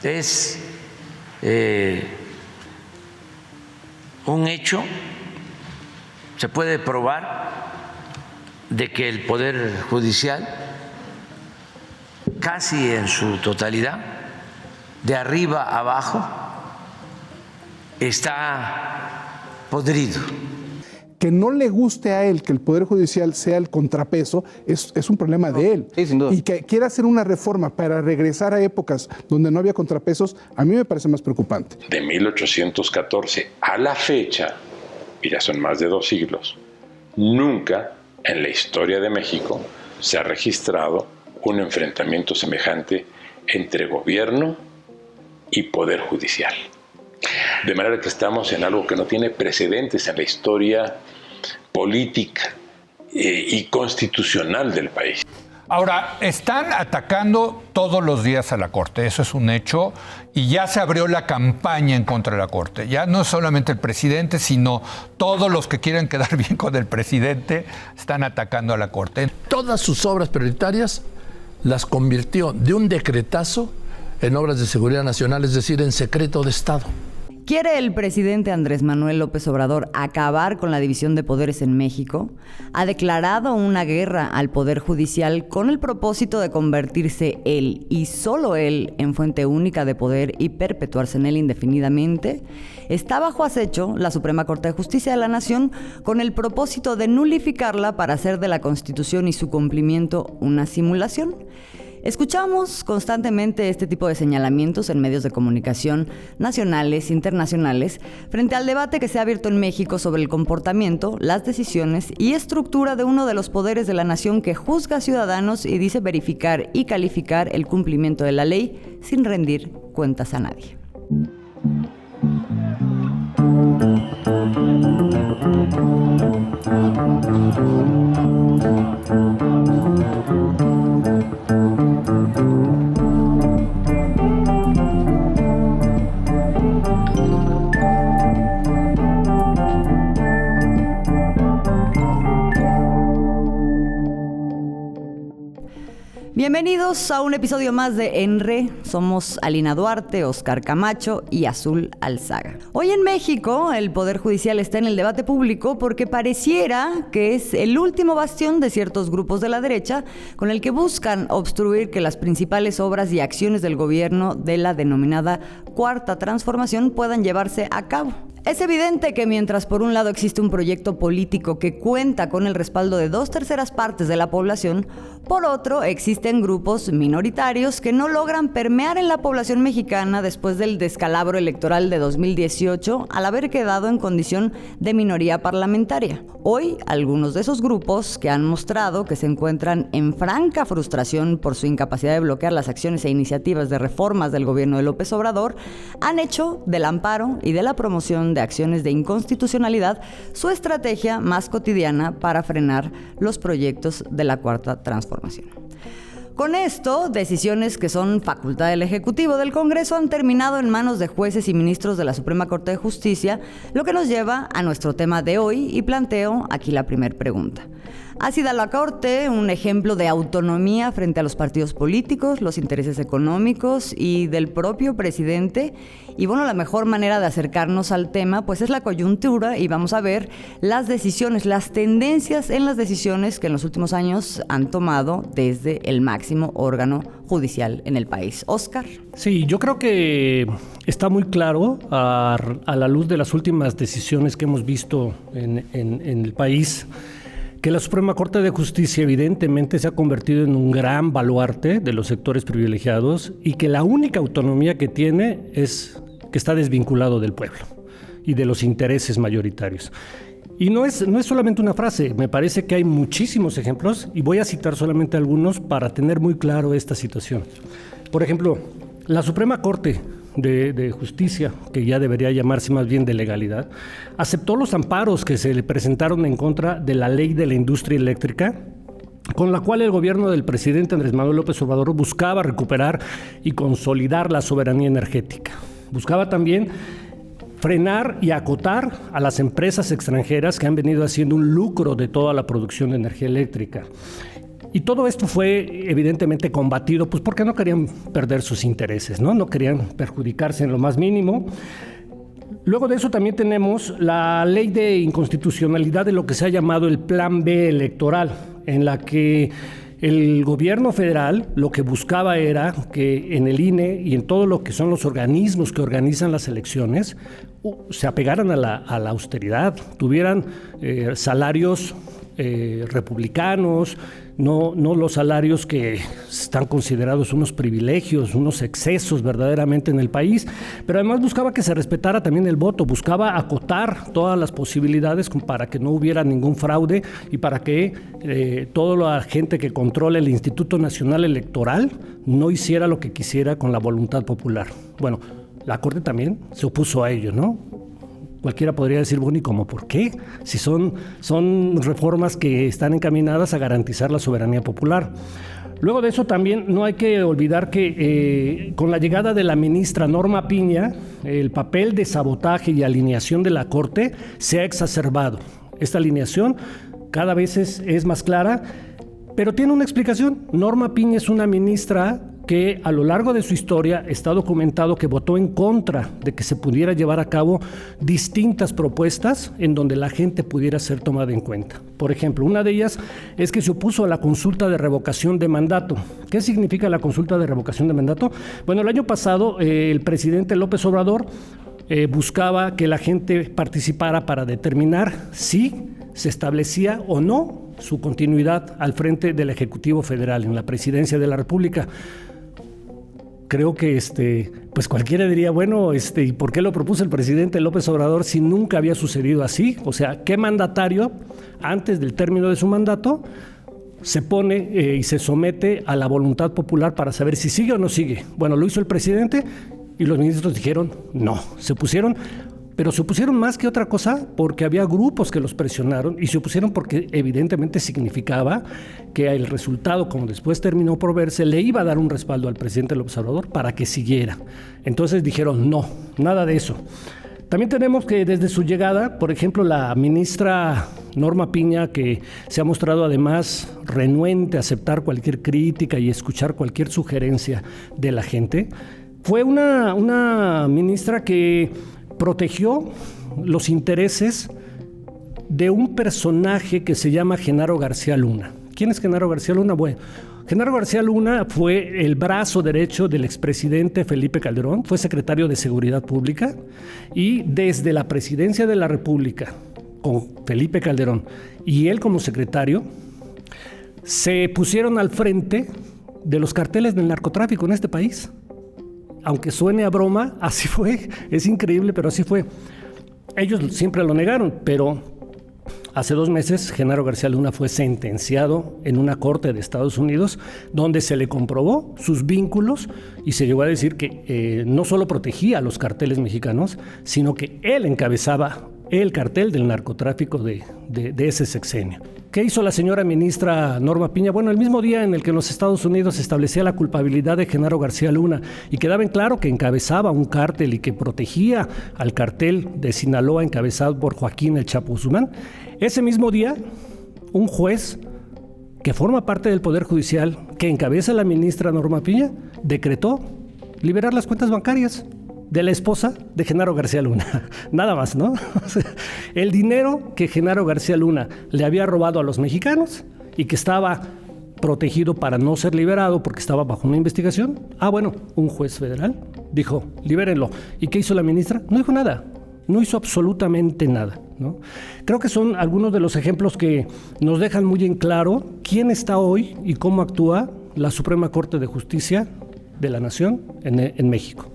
Es un hecho, se puede probar de que el Poder Judicial, casi en su totalidad, de arriba a abajo, está podrido. Que no le guste a él que el Poder Judicial sea el contrapeso es un problema de él. Sí, sin duda. Y que quiera hacer una reforma para regresar a épocas donde no había contrapesos, a mí me parece más preocupante. De 1814 a la fecha, y ya son más de 2 siglos, nunca en la historia de México se ha registrado un enfrentamiento semejante entre gobierno y Poder Judicial. De manera que estamos en algo que no tiene precedentes en la historia política y constitucional del país. Ahora, están atacando todos los días a la Corte, eso es un hecho, y ya se abrió la campaña en contra de la Corte. Ya no es solamente el presidente, sino todos los que quieren quedar bien con el presidente están atacando a la Corte. Todas sus obras prioritarias las convirtió de un decretazo en obras de seguridad nacional, es decir, en secreto de Estado. ¿Quiere el presidente Andrés Manuel López Obrador acabar con la división de poderes en México? Ha declarado una guerra al Poder Judicial con el propósito de convertirse él y solo él en fuente única de poder y perpetuarse en él indefinidamente. Está bajo acecho la Suprema Corte de Justicia de la Nación con el propósito de nulificarla para hacer de la Constitución y su cumplimiento una simulación. Escuchamos constantemente este tipo de señalamientos en medios de comunicación nacionales, internacionales, frente al debate que se ha abierto en México sobre el comportamiento, las decisiones y estructura de uno de los poderes de la nación que juzga a ciudadanos y dice verificar y calificar el cumplimiento de la ley sin rendir cuentas a nadie. Bienvenidos a un episodio más de En Re. Somos Alina Duarte, Oscar Camacho y Azul Alzaga. Hoy en México el Poder Judicial está en el debate público porque pareciera que es el último bastión de ciertos grupos de la derecha con el que buscan obstruir que las principales obras y acciones del gobierno de la denominada Cuarta Transformación puedan llevarse a cabo. Es evidente que mientras por un lado existe un proyecto político que cuenta con el respaldo de 2/3 partes de la población, por otro existen grupos minoritarios que no logran permear en la población mexicana después del descalabro electoral de 2018 al haber quedado en condición de minoría parlamentaria. Hoy, algunos de esos grupos que han mostrado que se encuentran en franca frustración por su incapacidad de bloquear las acciones e iniciativas de reformas del gobierno de López Obrador, han hecho del amparo y de la promoción de acciones de inconstitucionalidad su estrategia más cotidiana para frenar los proyectos de la Cuarta Transformación. Con esto, decisiones que son facultad del Ejecutivo del Congreso han terminado en manos de jueces y ministros de la Suprema Corte de Justicia, lo que nos lleva a nuestro tema de hoy y planteo aquí la primera pregunta. ¿Ha sido la Corte un ejemplo de autonomía frente a los partidos políticos, los intereses económicos y del propio presidente? Y bueno, la mejor manera de acercarnos al tema pues es la coyuntura y vamos a ver las decisiones, las tendencias en las decisiones que en los últimos años han tomado desde el máximo órgano judicial en el país. Oscar. Sí, yo creo que está muy claro a la luz de las últimas decisiones que hemos visto en el país, que la Suprema Corte de Justicia evidentemente se ha convertido en un gran baluarte de los sectores privilegiados y que la única autonomía que tiene es que está desvinculado del pueblo y de los intereses mayoritarios. Y no es solamente una frase, me parece que hay muchísimos ejemplos y voy a citar solamente algunos para tener muy claro esta situación. Por ejemplo, la Suprema Corte de Justicia, que ya debería llamarse más bien de legalidad, aceptó los amparos que se le presentaron en contra de la ley de la industria eléctrica, con la cual el gobierno del presidente Andrés Manuel López Obrador buscaba recuperar y consolidar la soberanía energética. Buscaba también frenar y acotar a las empresas extranjeras que han venido haciendo un lucro de toda la producción de energía eléctrica. Y todo esto fue evidentemente combatido, pues porque no querían perder sus intereses, ¿no? No querían perjudicarse en lo más mínimo. Luego de eso también tenemos la ley de inconstitucionalidad de lo que se ha llamado el Plan B electoral, en la que el gobierno federal lo que buscaba era que en el INE y en todo lo que son los organismos que organizan las elecciones se apegaran a la austeridad, tuvieran salarios republicanos, no los salarios que están considerados unos privilegios, unos excesos verdaderamente en el país, pero además buscaba que se respetara también el voto, buscaba acotar todas las posibilidades para que no hubiera ningún fraude y para que toda la gente que controla el Instituto Nacional Electoral no hiciera lo que quisiera con la voluntad popular. Bueno, la Corte también se opuso a ello, ¿no? Cualquiera podría decir, bueno, ¿y cómo por qué? Si son reformas que están encaminadas a garantizar la soberanía popular. Luego de eso también no hay que olvidar que con la llegada de la ministra Norma Piña, el papel de sabotaje y alineación de la Corte se ha exacerbado. Esta alineación cada vez es más clara, pero tiene una explicación. Norma Piña es una ministra que a lo largo de su historia está documentado que votó en contra de que se pudiera llevar a cabo distintas propuestas en donde la gente pudiera ser tomada en cuenta. Por ejemplo, una de ellas es que se opuso a la consulta de revocación de mandato. ¿Qué significa la consulta de revocación de mandato? Bueno, el año pasado el presidente López Obrador buscaba que la gente participara para determinar si se establecía o no su continuidad al frente del Ejecutivo Federal en la presidencia de la República. Creo que pues cualquiera diría, bueno, ¿y por qué lo propuso el presidente López Obrador si nunca había sucedido así? O sea, ¿qué mandatario antes del término de su mandato se pone y se somete a la voluntad popular para saber si sigue o no sigue? Bueno, lo hizo el presidente y los ministros dijeron no, se opusieron. Pero se opusieron más que otra cosa porque había grupos que los presionaron y se opusieron porque evidentemente significaba que el resultado, como después terminó por verse, le iba a dar un respaldo al presidente López Obrador para que siguiera. Entonces dijeron no, nada de eso. También tenemos que desde su llegada, por ejemplo, la ministra Norma Piña, que se ha mostrado además renuente a aceptar cualquier crítica y escuchar cualquier sugerencia de la gente, fue una ministra que protegió los intereses de un personaje que se llama Genaro García Luna. ¿Quién es Genaro García Luna? Bueno, Genaro García Luna fue el brazo derecho del expresidente Felipe Calderón, fue secretario de Seguridad Pública y desde la presidencia de la República, con Felipe Calderón y él como secretario, se pusieron al frente de los carteles del narcotráfico en este país. Aunque suene a broma, así fue, es increíble, pero así fue. Ellos siempre lo negaron, pero hace 2 meses Genaro García Luna fue sentenciado en una corte de Estados Unidos donde se le comprobó sus vínculos y se llegó a decir que no solo protegía a los carteles mexicanos, sino que él encabezaba el cartel del narcotráfico de ese sexenio. ¿Qué hizo la señora ministra Norma Piña? Bueno, el mismo día en el que en los Estados Unidos se establecía la culpabilidad de Genaro García Luna y quedaba en claro que encabezaba un cártel y que protegía al cartel de Sinaloa encabezado por Joaquín El Chapo Guzmán, ese mismo día un juez que forma parte del Poder Judicial, que encabeza la ministra Norma Piña, decretó liberar las cuentas bancarias de la esposa de Genaro García Luna. Nada más, ¿no? O sea, el dinero que Genaro García Luna le había robado a los mexicanos y que estaba protegido para no ser liberado porque estaba bajo una investigación. Bueno, un juez federal dijo, libérenlo. ¿Y qué hizo la ministra? No dijo nada. No hizo absolutamente nada, ¿no? Creo que son algunos de los ejemplos que nos dejan muy en claro quién está hoy y cómo actúa la Suprema Corte de Justicia de la Nación en México.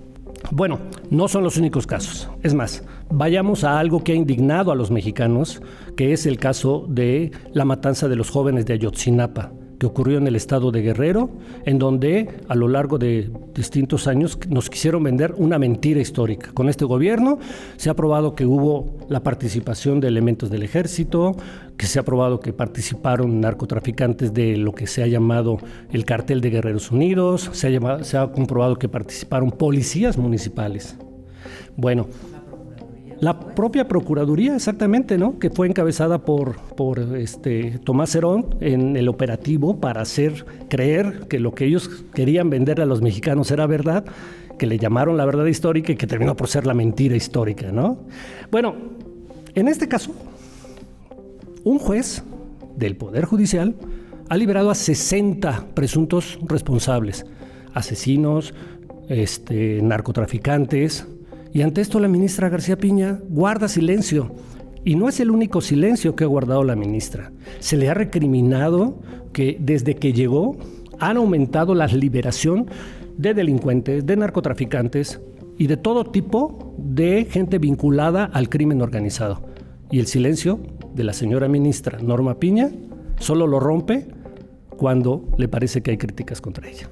Bueno, no son los únicos casos. Es más, vayamos a algo que ha indignado a los mexicanos, que es el caso de la matanza de los jóvenes de Ayotzinapa, que ocurrió en el estado de Guerrero, en donde a lo largo de distintos años nos quisieron vender una mentira histórica. Con este gobierno se ha probado que hubo la participación de elementos del ejército, que se ha probado que participaron narcotraficantes de lo que se ha llamado el Cartel de Guerreros Unidos, se ha comprobado que participaron policías municipales. Bueno, La propia Procuraduría, exactamente, ¿no? Que fue encabezada por Tomás Herón en el operativo para hacer creer que lo que ellos querían vender a los mexicanos era verdad, que le llamaron la verdad histórica y que terminó por ser la mentira histórica, ¿no? Bueno, en este caso, un juez del Poder Judicial ha liberado a 60 presuntos responsables, asesinos, narcotraficantes, y ante esto la ministra García Piña guarda silencio. Y no es el único silencio que ha guardado la ministra. Se le ha recriminado que desde que llegó han aumentado la liberación de delincuentes, de narcotraficantes y de todo tipo de gente vinculada al crimen organizado. Y el silencio de la señora ministra Norma Piña solo lo rompe cuando le parece que hay críticas contra ella.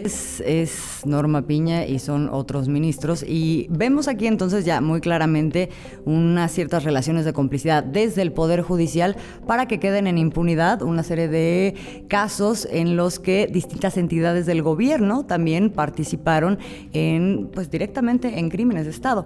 Es Norma Piña y son otros ministros, y vemos aquí entonces ya muy claramente unas ciertas relaciones de complicidad desde el Poder Judicial para que queden en impunidad una serie de casos en los que distintas entidades del gobierno también participaron directamente en crímenes de Estado.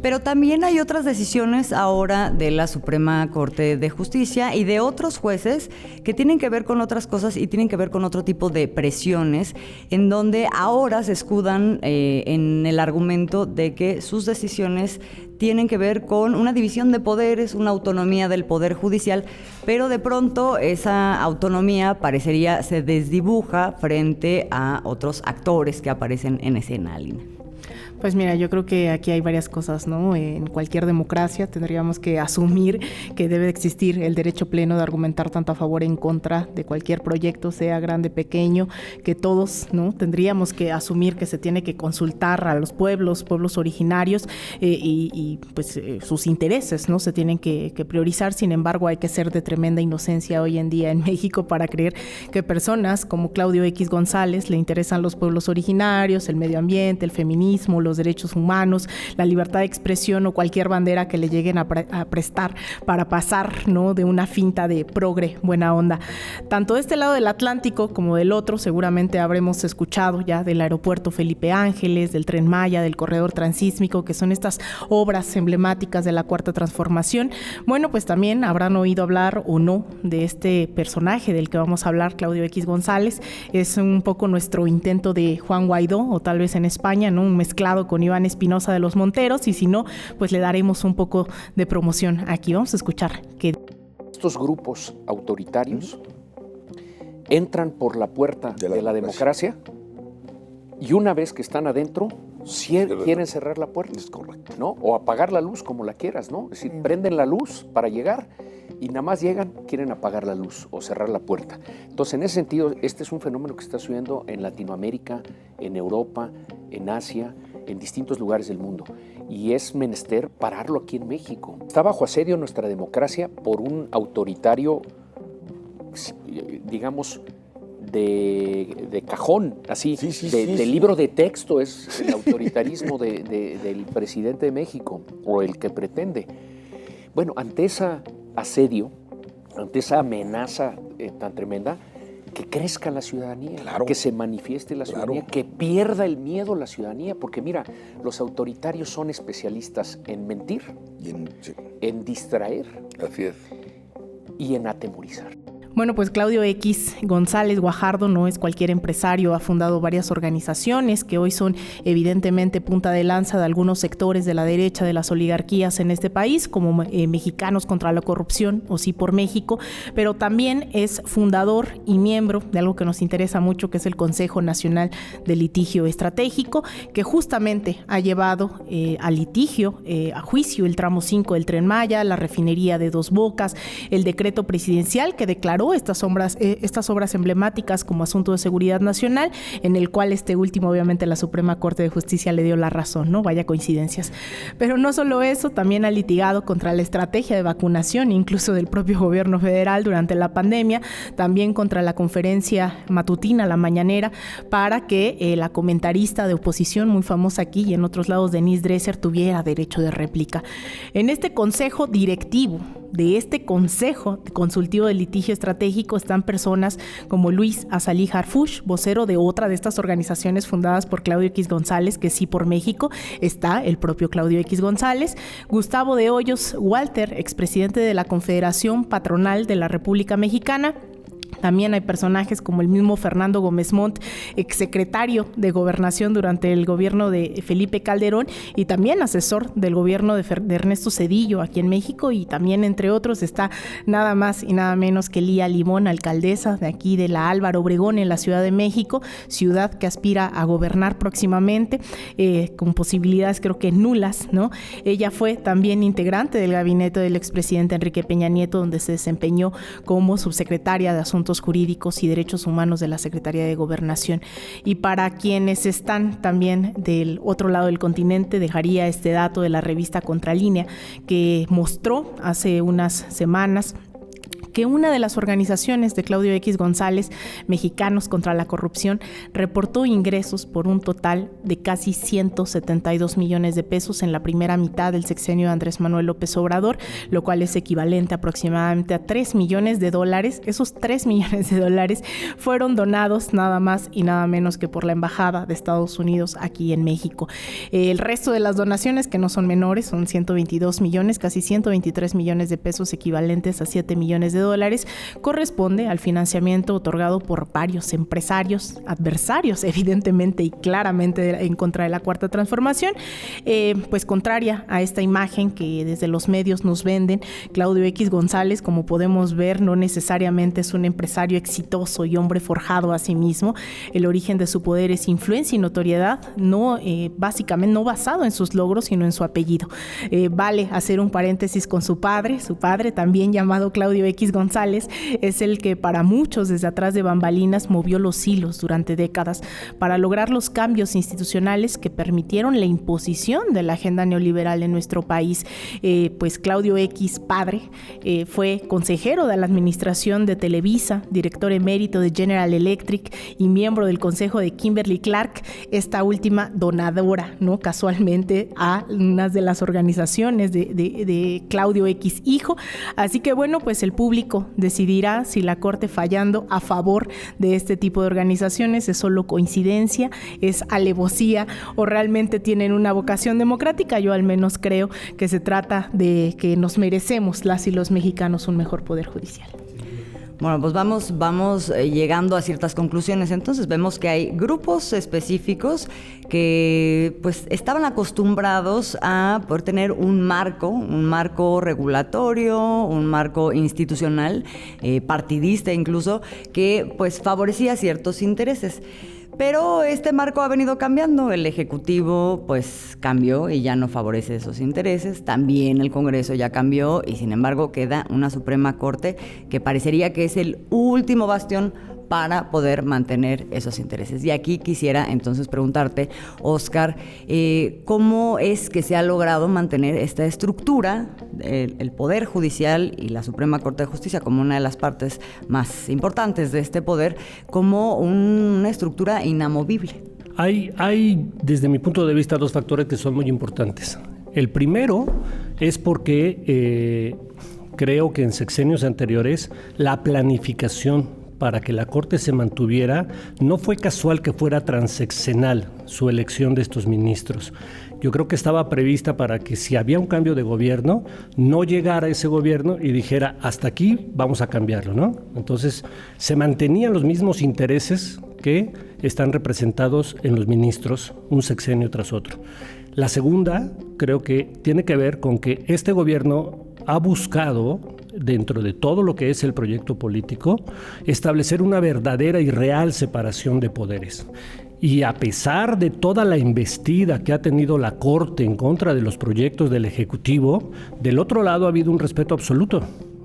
Pero también hay otras decisiones ahora de la Suprema Corte de Justicia y de otros jueces que tienen que ver con otras cosas y tienen que ver con otro tipo de presiones, en donde ahora se escudan en el argumento de que sus decisiones tienen que ver con una división de poderes, una autonomía del Poder Judicial, pero de pronto esa autonomía parecería se desdibuja frente a otros actores que aparecen en escena, Alina. Pues mira, yo creo que aquí hay varias cosas, ¿no? En cualquier democracia tendríamos que asumir que debe existir el derecho pleno de argumentar tanto a favor e en contra de cualquier proyecto, sea grande, pequeño, que todos, ¿no? Tendríamos que asumir que se tiene que consultar a los pueblos originarios y sus intereses, ¿no? Se tienen que priorizar. Sin embargo, hay que ser de tremenda inocencia hoy en día en México para creer que personas como Claudio X González le interesan los pueblos originarios, el medio ambiente, el feminismo, los derechos humanos, la libertad de expresión o cualquier bandera que le lleguen a prestar para pasar, ¿no? De una finta de progre, buena onda. Tanto de este lado del Atlántico como del otro, seguramente habremos escuchado ya del aeropuerto Felipe Ángeles, del Tren Maya, del corredor transísmico, que son estas obras emblemáticas de la Cuarta Transformación. Bueno, pues también habrán oído hablar o no de este personaje del que vamos a hablar, Claudio X González. Es un poco nuestro intento de Juan Guaidó, o tal vez en España, ¿no? Un mezclado con Iván Espinosa de los Monteros, y si no, pues le daremos un poco de promoción aquí. Vamos a escuchar que estos grupos autoritarios entran por la puerta de la democracia y una vez que están adentro quieren cerrar la puerta. Es correcto, ¿no? O apagar la luz, como la quieras, ¿no? Es decir, prenden la luz para llegar y nada más llegan, quieren apagar la luz o cerrar la puerta. Entonces, en ese sentido, este es un fenómeno que está sucediendo en Latinoamérica, en Europa, en Asia, en distintos lugares del mundo, y es menester pararlo aquí en México. Está bajo asedio nuestra democracia por un autoritario, digamos, de cajón, así, de libro de texto, es el autoritarismo del presidente de México, o el que pretende. Bueno, ante ese asedio, ante esa amenaza tan tremenda, que crezca la ciudadanía, claro, que se manifieste la ciudadanía, claro, que pierda el miedo la ciudadanía, porque mira, los autoritarios son especialistas en mentir, en distraer, así es, y en atemorizar. Bueno, pues Claudio X González Guajardo no es cualquier empresario, ha fundado varias organizaciones que hoy son evidentemente punta de lanza de algunos sectores de la derecha de las oligarquías en este país, como Mexicanos contra la Corrupción o Sí por México, pero también es fundador y miembro de algo que nos interesa mucho, que es el Consejo Nacional de Litigio Estratégico, que justamente ha llevado a litigio, a juicio, el tramo 5 del Tren Maya, la refinería de Dos Bocas, el decreto presidencial que declaró estas obras emblemáticas como asunto de seguridad nacional, en el cual este último, obviamente, la Suprema Corte de Justicia le dio la razón, ¿no? Vaya coincidencias. Pero no solo eso, también ha litigado contra la estrategia de vacunación, incluso del propio gobierno federal durante la pandemia, también contra la conferencia matutina, la mañanera, para que la comentarista de oposición, muy famosa aquí y en otros lados, Denise Dresser, tuviera derecho de réplica. En este consejo directivo de este Consejo Consultivo de Litigio Estratégico están personas como Luis Azalí Harfuch, vocero de otra de estas organizaciones fundadas por Claudio X González, que sí por México, está el propio Claudio X González, Gustavo de Hoyos Walter, expresidente de la Confederación Patronal de la República Mexicana. También hay personajes como el mismo Fernando Gómez Montt, exsecretario de Gobernación durante el gobierno de Felipe Calderón y también asesor del gobierno de Ernesto Zedillo aquí en México, y también entre otros está nada más y nada menos que Lía Limón, alcaldesa de aquí de la Álvaro Obregón en la Ciudad de México, ciudad que aspira a gobernar próximamente, con posibilidades creo que nulas, ¿no? Ella fue también integrante del gabinete del expresidente Enrique Peña Nieto, donde se desempeñó como subsecretaria de Asuntos Jurídicos y Derechos Humanos de la Secretaría de Gobernación. Y para quienes están también del otro lado del continente, dejaría este dato de la revista Contralínea, que mostró hace unas semanas que una de las organizaciones de Claudio X González, Mexicanos contra la Corrupción, reportó ingresos por un total de casi 172 millones de pesos en la primera mitad del sexenio de Andrés Manuel López Obrador, lo cual es equivalente aproximadamente a 3 millones de dólares. Esos 3 millones de dólares fueron donados nada más y nada menos que por la Embajada de Estados Unidos aquí en México. El resto de las donaciones, que no son menores, son 122 millones, casi 123 millones de pesos, equivalentes a 7 millones de dólares, corresponde al financiamiento otorgado por varios empresarios, adversarios evidentemente y claramente en contra de la Cuarta Transformación, pues contraria a esta imagen que desde los medios nos venden. Claudio X González, como podemos ver, no necesariamente es un empresario exitoso y hombre forjado a sí mismo. El origen de su poder es influencia y notoriedad, no básicamente no basado en sus logros, sino en su apellido. Vale hacer un paréntesis con su padre también llamado Claudio X González, es el que para muchos desde atrás de bambalinas movió los hilos durante décadas para lograr los cambios institucionales que permitieron la imposición de la agenda neoliberal en nuestro país. Pues Claudio X, padre, fue consejero de la administración de Televisa, director emérito de General Electric y miembro del consejo de Kimberly-Clark, esta última donadora, ¿no? Casualmente a unas de las organizaciones de Claudio X hijo. Así que bueno, pues el público decidirá si la Corte, fallando a favor de este tipo de organizaciones, es solo coincidencia, es alevosía o realmente tienen una vocación democrática. Yo al menos creo que se trata de que nos merecemos las y los mexicanos un mejor poder judicial. Bueno, pues vamos llegando a ciertas conclusiones. Entonces vemos que hay grupos específicos que pues estaban acostumbrados a poder tener un marco regulatorio, un marco institucional, partidista incluso, que pues favorecía ciertos intereses. Pero este marco ha venido cambiando, el Ejecutivo pues cambió y ya no favorece esos intereses, también el Congreso ya cambió y sin embargo queda una Suprema Corte que parecería que es el último bastión para poder mantener esos intereses. Y aquí quisiera entonces preguntarte, Óscar, ¿cómo es que se ha logrado mantener esta estructura, el Poder Judicial y la Suprema Corte de Justicia como una de las partes más importantes de este poder, como una estructura inamovible? Hay, desde mi punto de vista, dos factores que son muy importantes. El primero es porque creo que en sexenios anteriores la planificación para que la Corte se mantuviera, no fue casual que fuera transeccional su elección de estos ministros. Yo creo que estaba prevista para que si había un cambio de gobierno, no llegara ese gobierno y dijera, hasta aquí vamos a cambiarlo, ¿no? Entonces, se mantenían los mismos intereses que están representados en los ministros un sexenio tras otro. La segunda, creo que tiene que ver con que este gobierno ha buscado, dentro de todo lo que es el proyecto político, establecer una verdadera y real separación de poderes. Y a pesar de toda la embestida que ha tenido la Corte en contra de los proyectos del Ejecutivo, del otro lado ha habido un respeto absoluto.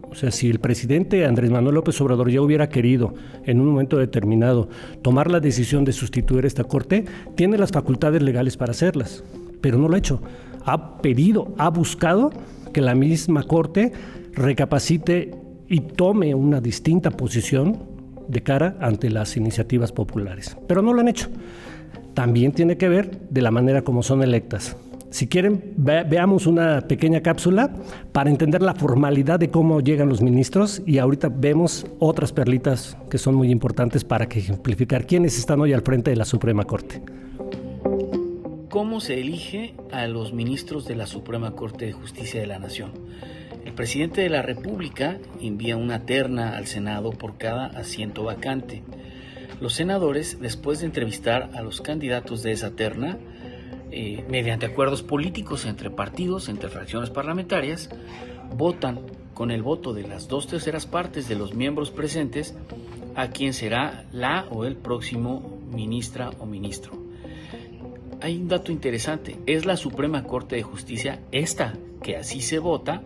O sea, si el presidente Andrés Manuel López Obrador ya hubiera querido, en un momento determinado, tomar la decisión de sustituir esta Corte, tiene las facultades legales para hacerlas, pero no lo ha hecho. Ha pedido, ha buscado que la misma Corte recapacite y tome una distinta posición de cara ante las iniciativas populares, pero no lo han hecho. También tiene que ver de la manera como son electas. Si quieren, veamos una pequeña cápsula para entender la formalidad de cómo llegan los ministros y ahorita vemos otras perlitas que son muy importantes para ejemplificar quiénes están hoy al frente de la Suprema Corte. ¿Cómo se elige a los ministros de la Suprema Corte de Justicia de la Nación? El presidente de la República envía una terna al Senado por cada asiento vacante. Los senadores, después de entrevistar a los candidatos de esa terna, mediante acuerdos políticos entre partidos, entre fracciones parlamentarias, votan con el voto de las 2/3 partes de los miembros presentes a quien será la o el próximo ministra o ministro. Hay un dato interesante, es la Suprema Corte de Justicia, esta que así se vota,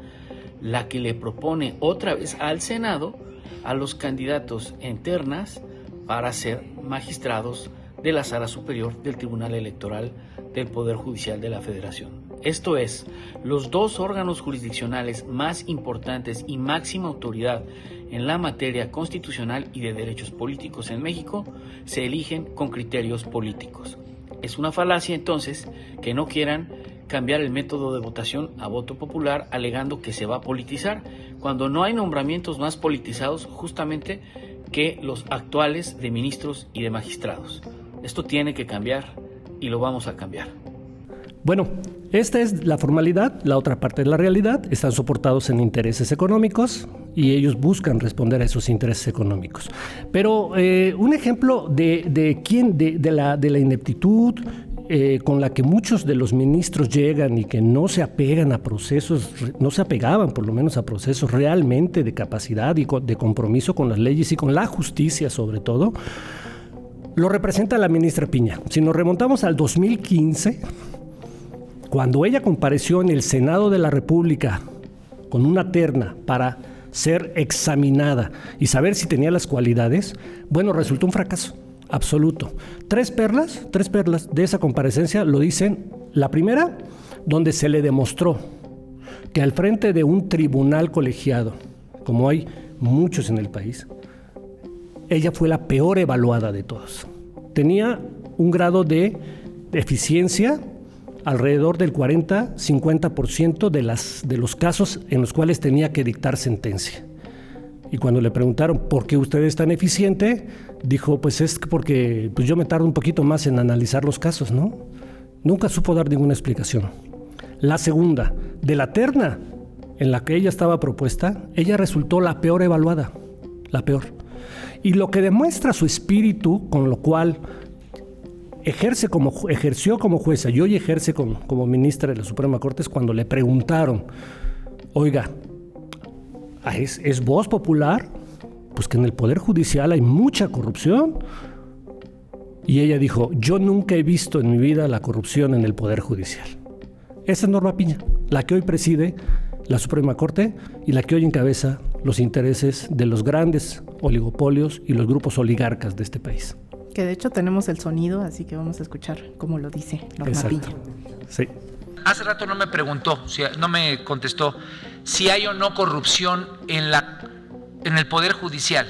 la que le propone otra vez al Senado a los candidatos en ternas para ser magistrados de la Sala Superior del Tribunal Electoral del Poder Judicial de la Federación. Esto es, los dos órganos jurisdiccionales más importantes y máxima autoridad en la materia constitucional y de derechos políticos en México se eligen con criterios políticos. Es una falacia entonces que no quieran cambiar el método de votación a voto popular alegando que se va a politizar, cuando no hay nombramientos más politizados justamente que los actuales de ministros y de magistrados. Esto tiene que cambiar y lo vamos a cambiar. Bueno, esta es la formalidad, la otra parte es la realidad. Están soportados en intereses económicos y ellos buscan responder a esos intereses económicos. Pero un ejemplo de la ineptitud con la que muchos de los ministros llegan y que no se apegan a procesos, no se apegaban por lo menos a procesos realmente de capacidad y de compromiso con las leyes y con la justicia sobre todo, lo representa la ministra Piña. Si nos remontamos al 2015, cuando ella compareció en el Senado de la República con una terna para ser examinada y saber si tenía las cualidades, bueno, resultó un fracaso absoluto. Tres perlas de esa comparecencia lo dicen. La primera, donde se le demostró que al frente de un tribunal colegiado, como hay muchos en el país, ella fue la peor evaluada de todos. Tenía un grado de eficiencia alrededor del 40-50% de los casos en los cuales tenía que dictar sentencia. Y cuando le preguntaron por qué usted es tan eficiente, dijo, pues es porque yo me tardo un poquito más en analizar los casos, ¿no? Nunca supo dar ninguna explicación. La segunda, de la terna en la que ella estaba propuesta, ella resultó la peor evaluada, la peor. Y lo que demuestra su espíritu, con lo cual ejerció como jueza y hoy ejerce como ministra de la Suprema Corte, es cuando le preguntaron, oiga, ¿es voz popular? Pues que en el Poder Judicial hay mucha corrupción. Y ella dijo, yo nunca he visto en mi vida la corrupción en el Poder Judicial. Esa es Norma Piña, la que hoy preside la Suprema Corte y la que hoy encabeza los intereses de los grandes oligopolios y los grupos oligarcas de este país. Que de hecho tenemos el sonido, así que vamos a escuchar cómo lo dice Norma Piña. Sí. Hace rato no me preguntó, no me contestó si hay o no corrupción en el Poder Judicial.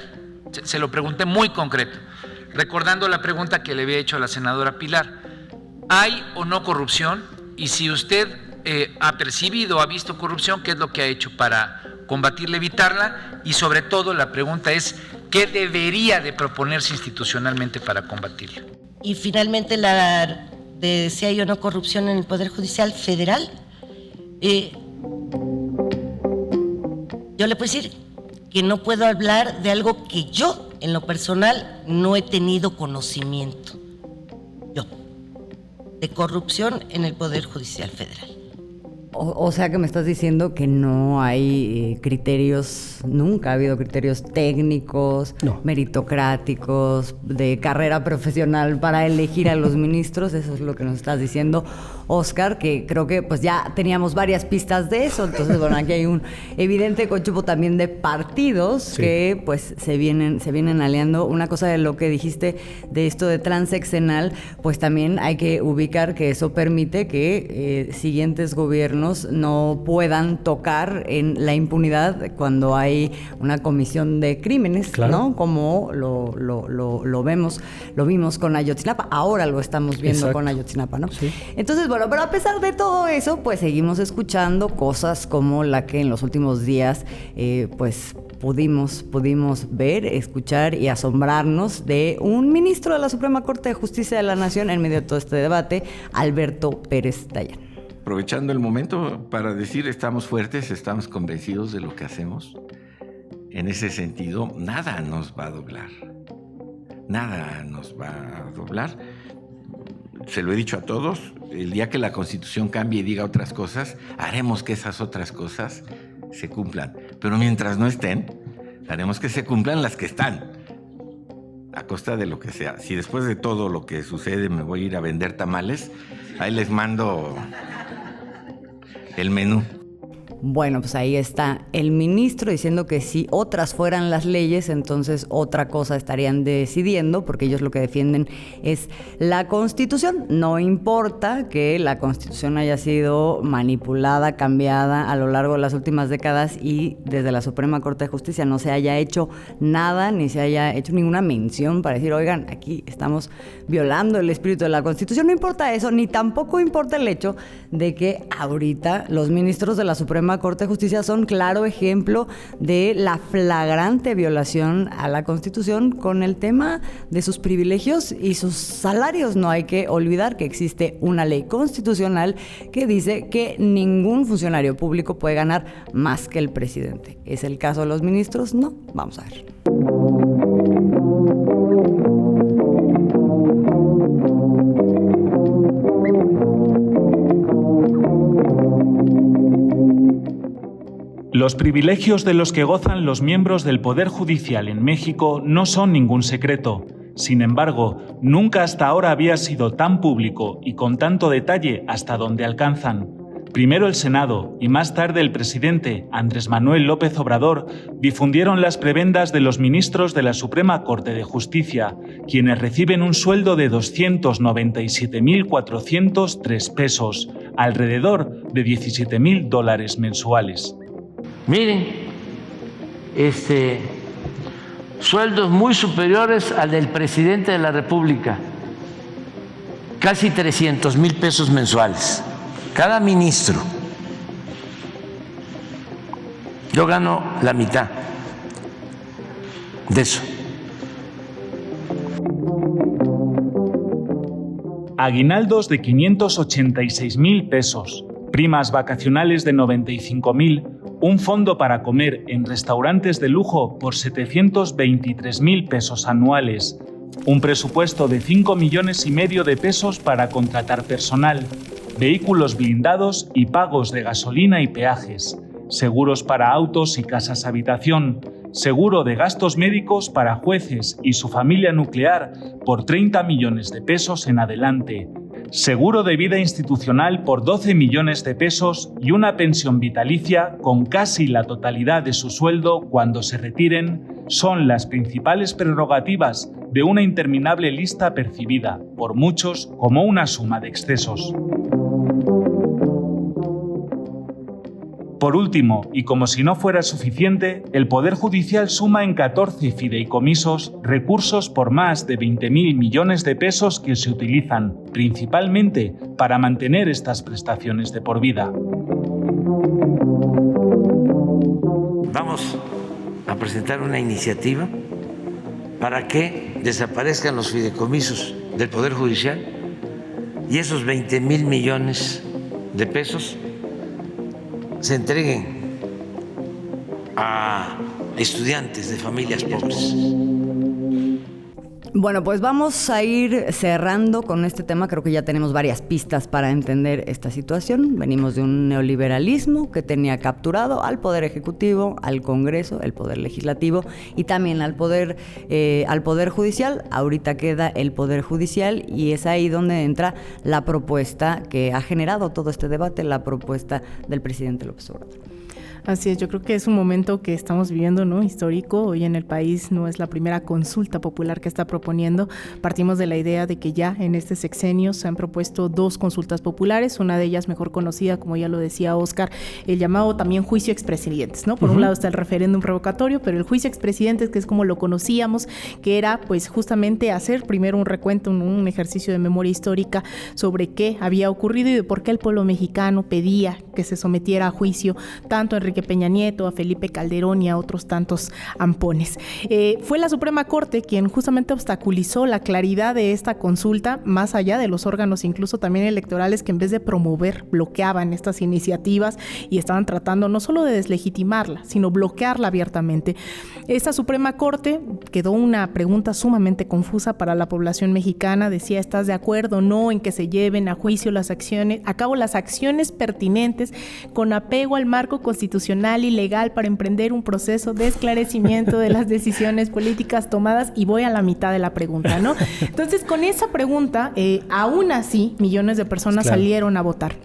Se lo pregunté muy concreto, recordando la pregunta que le había hecho a la senadora Pilar. ¿Hay o no corrupción? Y si usted ha percibido o ha visto corrupción, ¿qué es lo que ha hecho para combatirla, evitarla? Y sobre todo la pregunta es, ¿qué debería de proponerse institucionalmente para combatirla? Y finalmente la de si hay o no corrupción en el Poder Judicial Federal. Yo le puedo decir que no puedo hablar de algo que yo, en lo personal, no he tenido conocimiento. Yo, de corrupción en el Poder Judicial Federal. O sea que me estás diciendo que no hay criterios, nunca ha habido criterios técnicos, meritocráticos, de carrera profesional para elegir a los ministros. Eso es lo que nos estás diciendo, Oscar, que creo que pues ya teníamos varias pistas de eso. Entonces, bueno, aquí hay un evidente cochupo también de partidos que pues se vienen aliando. Una cosa de lo que dijiste de esto de transeccional, pues también hay que ubicar que eso permite que siguientes gobiernos menos no puedan tocar en la impunidad cuando hay una comisión de crímenes, claro, ¿no? Como lo vimos con Ayotzinapa, ahora lo estamos viendo. Exacto. Con Ayotzinapa, ¿no? Sí. Entonces, bueno, pero a pesar de todo eso, pues seguimos escuchando cosas como la que en los últimos días, pues pudimos ver, escuchar y asombrarnos de un ministro de la Suprema Corte de Justicia de la Nación en medio de todo este debate, Alberto Pérez Dayán. Aprovechando el momento para decir, estamos fuertes, estamos convencidos de lo que hacemos. En ese sentido, nada nos va a doblar. Nada nos va a doblar. Se lo he dicho a todos, el día que la Constitución cambie y diga otras cosas, haremos que esas otras cosas se cumplan. Pero mientras no estén, haremos que se cumplan las que están, a costa de lo que sea. Si después de todo lo que sucede me voy a ir a vender tamales, ahí les mando el menú. Bueno, pues ahí está el ministro diciendo que si otras fueran las leyes, entonces otra cosa estarían decidiendo, porque ellos lo que defienden es la Constitución. No importa que la Constitución haya sido manipulada, cambiada a lo largo de las últimas décadas y desde la Suprema Corte de Justicia no se haya hecho nada, ni se haya hecho ninguna mención para decir, oigan, aquí estamos violando el espíritu de la Constitución. No importa eso, ni tampoco importa el hecho de que ahorita los ministros de la Suprema Corte de Justicia son claro ejemplo de la flagrante violación a la Constitución con el tema de sus privilegios y sus salarios. No hay que olvidar que existe una ley constitucional que dice que ningún funcionario público puede ganar más que el presidente. ¿Es el caso de los ministros? No. Vamos a ver. Los privilegios de los que gozan los miembros del Poder Judicial en México no son ningún secreto. Sin embargo, nunca hasta ahora había sido tan público y con tanto detalle hasta donde alcanzan. Primero el Senado y más tarde el presidente, Andrés Manuel López Obrador, difundieron las prebendas de los ministros de la Suprema Corte de Justicia, quienes reciben un sueldo de 297.403 pesos, alrededor de $17,000 mensuales. Miren, sueldos muy superiores al del presidente de la República, casi 300,000 pesos mensuales, cada ministro. Yo gano la mitad de eso. Aguinaldos de 586,000 pesos, primas vacacionales de 95,000, un fondo para comer en restaurantes de lujo por 723,000 pesos anuales, un presupuesto de 5,5 millones de pesos para contratar personal, vehículos blindados y pagos de gasolina y peajes, seguros para autos y casas habitación, seguro de gastos médicos para jueces y su familia nuclear por 30 millones de pesos en adelante, seguro de vida institucional por 12 millones de pesos y una pensión vitalicia con casi la totalidad de su sueldo cuando se retiren, son las principales prerrogativas de una interminable lista percibida por muchos como una suma de excesos. Por último, y como si no fuera suficiente, el Poder Judicial suma en 14 fideicomisos recursos por más de 20,000 millones de pesos que se utilizan principalmente para mantener estas prestaciones de por vida. Vamos a presentar una iniciativa para que desaparezcan los fideicomisos del Poder Judicial y esos 20,000 millones de pesos se entreguen a estudiantes de familias pobres. Bueno, pues vamos a ir cerrando con este tema. Creo que ya tenemos varias pistas para entender esta situación. Venimos de un neoliberalismo que tenía capturado al Poder Ejecutivo, al Congreso, el Poder Legislativo y también al Poder Judicial. Ahorita queda el Poder Judicial y es ahí donde entra la propuesta que ha generado todo este debate, la propuesta del presidente López Obrador. Así es, yo creo que es un momento que estamos viviendo, ¿no? Histórico. Hoy en el país no es la primera consulta popular que está proponiendo. Partimos de la idea de que ya en este sexenio se han propuesto 2 consultas populares, una de ellas mejor conocida, como ya lo decía Óscar, el llamado también juicio expresidentes, ¿no? Por un lado está el referéndum revocatorio, pero el juicio expresidentes, que es como lo conocíamos, que era pues justamente hacer primero un recuento, un ejercicio de memoria histórica sobre qué había ocurrido y de por qué el pueblo mexicano pedía que se sometiera a juicio tanto a Enrique Peña Nieto, a Felipe Calderón y a otros tantos ampones. Fue la Suprema Corte quien justamente obstaculizó la claridad de esta consulta, más allá de los órganos incluso también electorales, que en vez de promover, bloqueaban estas iniciativas y estaban tratando no solo de deslegitimarla, sino bloquearla abiertamente. Esta Suprema Corte quedó una pregunta sumamente confusa para la población mexicana. Decía, ¿estás de acuerdo o no en que se lleven a juicio a cabo las acciones pertinentes con apego al marco constitucional y legal para emprender un proceso de esclarecimiento de las decisiones políticas tomadas? Y voy a la mitad de la pregunta, ¿no? Entonces, con esa pregunta, aún así, millones de personas salieron a votar.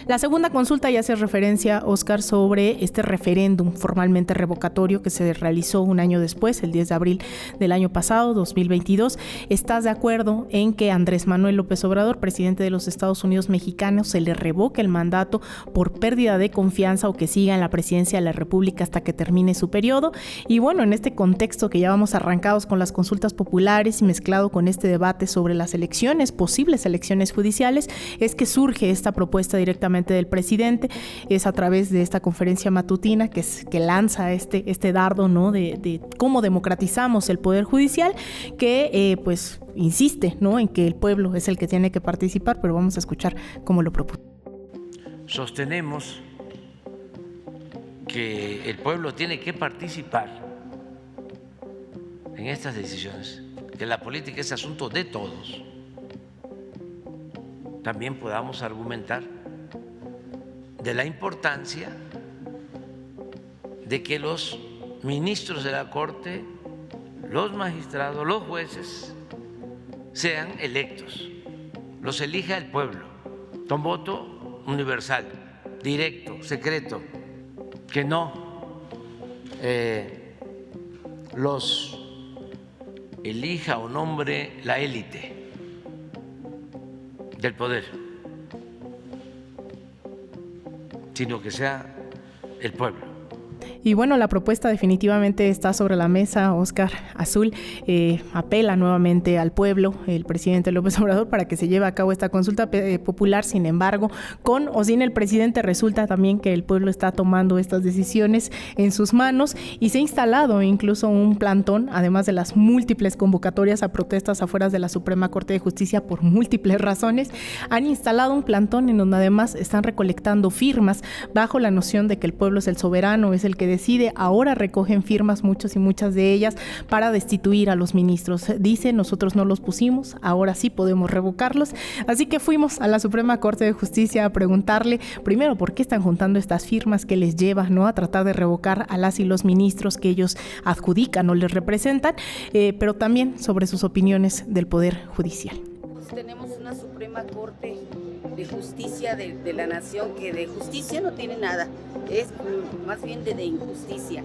La segunda consulta ya hace referencia, Óscar, sobre este referéndum formalmente revocatorio que se realizó un año después, el 10 de abril del año pasado, 2022. ¿Estás de acuerdo en que Andrés Manuel López Obrador, presidente de los Estados Unidos mexicanos, se le revoque el mandato por pérdida de confianza o que siga en la presidencia de la República hasta que termine su periodo? Y bueno, en este contexto que ya vamos arrancados con las consultas populares y mezclado con este debate sobre las elecciones, posibles elecciones judiciales, es que surge esta propuesta directamente del presidente. Es a través de esta conferencia matutina que lanza este dardo, ¿no? de cómo democratizamos el Poder Judicial, que pues insiste, ¿no? en que el pueblo es el que tiene que participar, pero vamos a escuchar cómo lo propuso. Sostenemos que el pueblo tiene que participar en estas decisiones, que la política es asunto de todos. También podamos argumentar de la importancia de que los ministros de la Corte, los magistrados, los jueces sean electos, los elija el pueblo, con voto universal, directo, secreto, que no los elija o nombre la élite del poder, sino que sea el pueblo. Y bueno, la propuesta definitivamente está sobre la mesa, Óscar. Azul apela nuevamente al pueblo, el presidente López Obrador, para que se lleve a cabo esta consulta popular. Sin embargo, con o sin el presidente, resulta también que el pueblo está tomando estas decisiones en sus manos y se ha instalado incluso un plantón, además de las múltiples convocatorias a protestas afuera de la Suprema Corte de Justicia por múltiples razones. Han instalado un plantón en donde además están recolectando firmas bajo la noción de que el pueblo es el soberano, es el que decide. Ahora recogen firmas, muchos y muchas de ellas, para destituir a los ministros. Dice, nosotros no los pusimos, ahora sí podemos revocarlos. Así que fuimos a la Suprema Corte de Justicia a preguntarle, primero, por qué están juntando estas firmas que les lleva, ¿no?, a tratar de revocar a las y los ministros que ellos adjudican o les representan, pero también sobre sus opiniones del Poder Judicial. Tenemos una Suprema Corte de Justicia de la Nación que de justicia no tiene nada, es más bien de injusticia.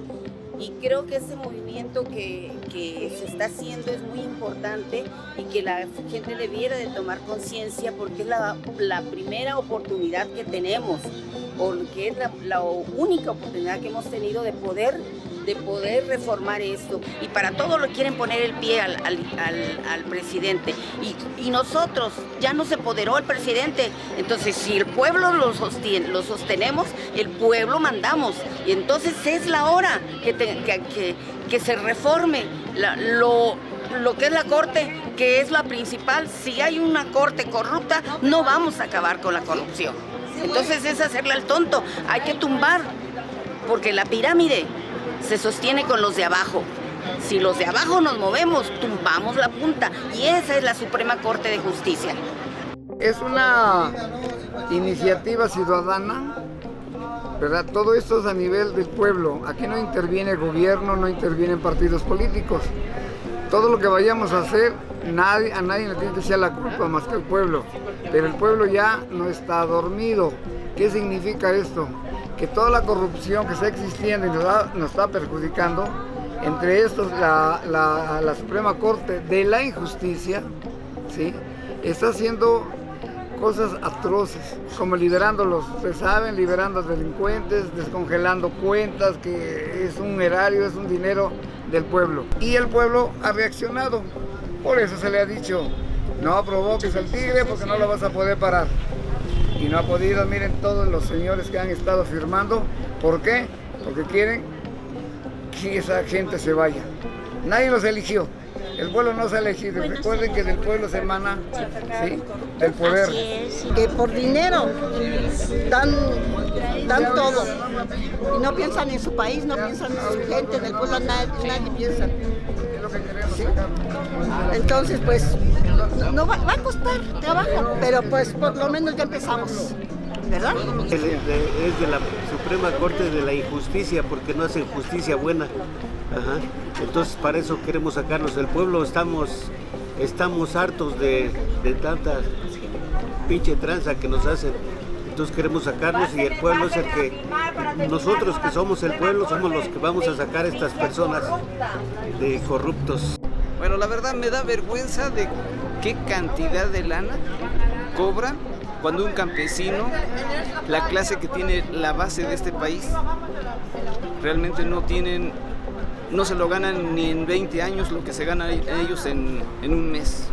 Y creo que ese movimiento que se está haciendo es muy importante y que la gente debiera de tomar conciencia, porque es la primera oportunidad que tenemos, o que es la única oportunidad que hemos tenido de poder reformar esto. Y para todo lo quieren poner el pie al presidente. Y nosotros, ya nos empoderó el presidente. Entonces, si el pueblo lo sostenemos, el pueblo mandamos. Y entonces es la hora que se reforme lo que es la Corte, que es la principal. Si hay una Corte corrupta, no vamos a acabar con la corrupción. Entonces es hacerle al tonto. Hay que tumbar, porque la pirámide se sostiene con los de abajo. Si los de abajo nos movemos, tumbamos la punta. Y esa es la Suprema Corte de Justicia. Es una iniciativa ciudadana, ¿verdad? Todo esto es a nivel del pueblo. Aquí no interviene el gobierno, no intervienen partidos políticos. Todo lo que vayamos a hacer, a nadie le tiene que echar la culpa más que el pueblo. Pero el pueblo ya no está dormido. ¿Qué significa esto? que toda la corrupción que está existiendo y nos está perjudicando, entre estos la Suprema Corte de la Injusticia, ¿sí?, está haciendo cosas atroces, como liberando ustedes saben, liberando delincuentes, descongelando cuentas, que es un erario, es un dinero del pueblo. Y el pueblo ha reaccionado. Por eso se le ha dicho, no provoques al tigre porque no lo vas a poder parar. Y no ha podido, miren todos los señores que han estado firmando. ¿Por qué? Porque quieren que esa gente se vaya. Nadie los eligió. El pueblo no se ha elegido. Recuerden que del pueblo se emana, ¿sí?, del poder. Que por dinero dan todo. Y no piensan en su país, no piensan en su gente, del pueblo nadie piensa. ¿Sí? Entonces, pues, no va a costar trabajo, pero pues por lo menos ya empezamos. ¿Verdad? Es de la Suprema Corte de la Injusticia, porque no hacen justicia buena. Ajá. Entonces para eso queremos sacarlos del pueblo. Estamos hartos de tanta pinche tranza que nos hacen. Entonces queremos sacarlos y el pueblo es el que, nosotros que somos el pueblo, somos los que vamos a sacar a estas personas de corruptos. Bueno, la verdad me da vergüenza de qué cantidad de lana cobran cuando un campesino, la clase que tiene la base de este país, realmente no se lo ganan ni en 20 años lo que se ganan ellos en un mes.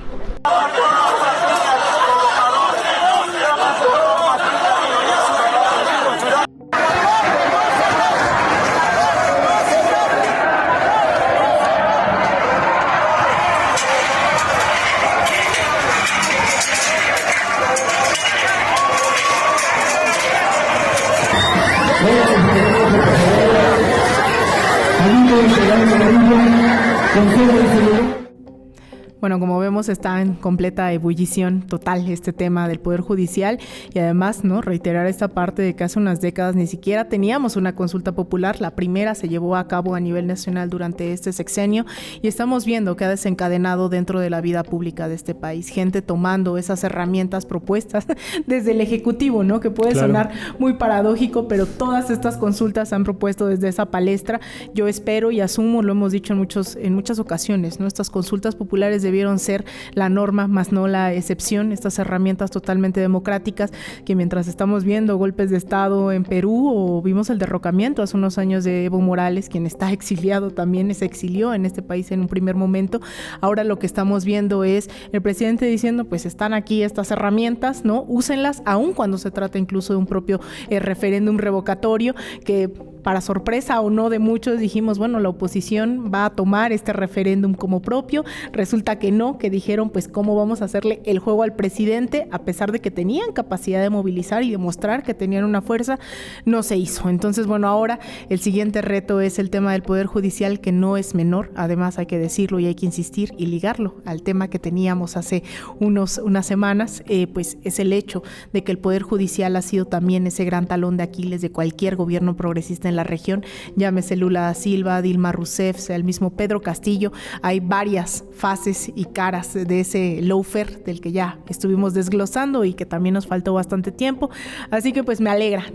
Bueno, como vemos, está en completa ebullición total este tema del Poder Judicial y además, ¿no?, reiterar esta parte de que hace unas décadas ni siquiera teníamos una consulta popular. La primera se llevó a cabo a nivel nacional durante este sexenio y estamos viendo que ha desencadenado dentro de la vida pública de este país. Gente tomando esas herramientas propuestas desde el Ejecutivo, ¿no?, que puede sonar muy paradójico, pero todas estas consultas se han propuesto desde esa palestra. Yo espero y asumo, lo hemos dicho en muchas ocasiones, ¿no?, estas consultas populares debieron ser la norma, más no la excepción, estas herramientas totalmente democráticas que mientras estamos viendo golpes de Estado en Perú o vimos el derrocamiento hace unos años de Evo Morales, quien está exiliado también, se exilió en este país en un primer momento, ahora lo que estamos viendo es el presidente diciendo, pues están aquí estas herramientas, ¿no?, úsenlas, aun cuando se trata incluso de un propio referéndum revocatorio que para sorpresa o no de muchos dijimos, bueno, la oposición va a tomar este referéndum como propio, resulta que no, que dijeron, pues cómo vamos a hacerle el juego al presidente, a pesar de que tenían capacidad de movilizar y demostrar que tenían una fuerza, no se hizo. Entonces, bueno, ahora el siguiente reto es el tema del Poder Judicial, que no es menor, además hay que decirlo y hay que insistir y ligarlo al tema que teníamos hace unas semanas, pues es el hecho de que el Poder Judicial ha sido también ese gran talón de Aquiles de cualquier gobierno progresista en la región, llámese Lula da Silva, Dilma Rousseff, sea el mismo Pedro Castillo. Hay varias fases y caras de ese lawfare del que ya estuvimos desglosando y que también nos faltó bastante tiempo, así que pues me alegra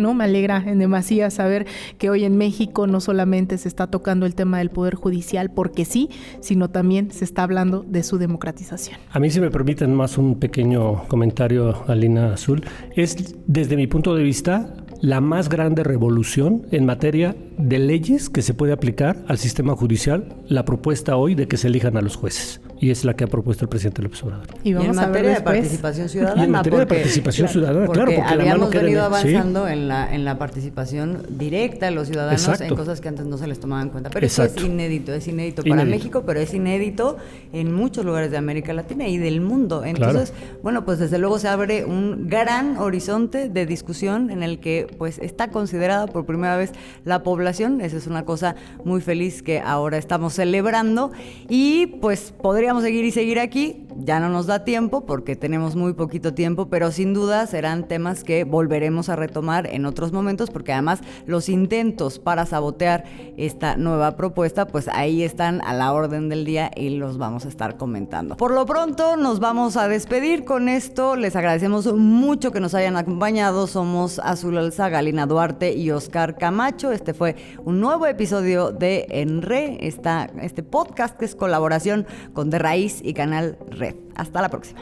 en demasía saber que hoy en México no solamente se está tocando el tema del Poder Judicial porque sí, sino también se está hablando de su democratización. A mí, si me permiten más un pequeño comentario, Alina Azul, es desde mi punto de vista la más grande revolución en materia de leyes que se puede aplicar al sistema judicial, la propuesta hoy de que se elijan a los jueces. Y es la que ha propuesto el presidente López Obrador. Y vamos a ver de participación ciudadana. Y en materia de participación ciudadana, claro, porque habíamos venido avanzando en la participación directa de los ciudadanos. Exacto. En cosas que antes no se les tomaban en cuenta. Pero exacto. Eso es inédito para México, pero es inédito en muchos lugares de América Latina y del mundo. Entonces, bueno, pues desde luego se abre un gran horizonte de discusión en el que pues está considerada por primera vez la población. Esa es una cosa muy feliz que ahora estamos celebrando y pues podría Podríamos seguir aquí, ya no nos da tiempo porque tenemos muy poquito tiempo, pero sin duda serán temas que volveremos a retomar en otros momentos, porque además los intentos para sabotear esta nueva propuesta, pues ahí están a la orden del día y los vamos a estar comentando. Por lo pronto nos vamos a despedir con esto. Les agradecemos mucho que nos hayan acompañado. Somos Azul Alzaga, Alina Duarte y Oscar Camacho. Este fue un nuevo episodio de En Re, este podcast que es colaboración con De Raíz y Canal Red. Hasta la próxima.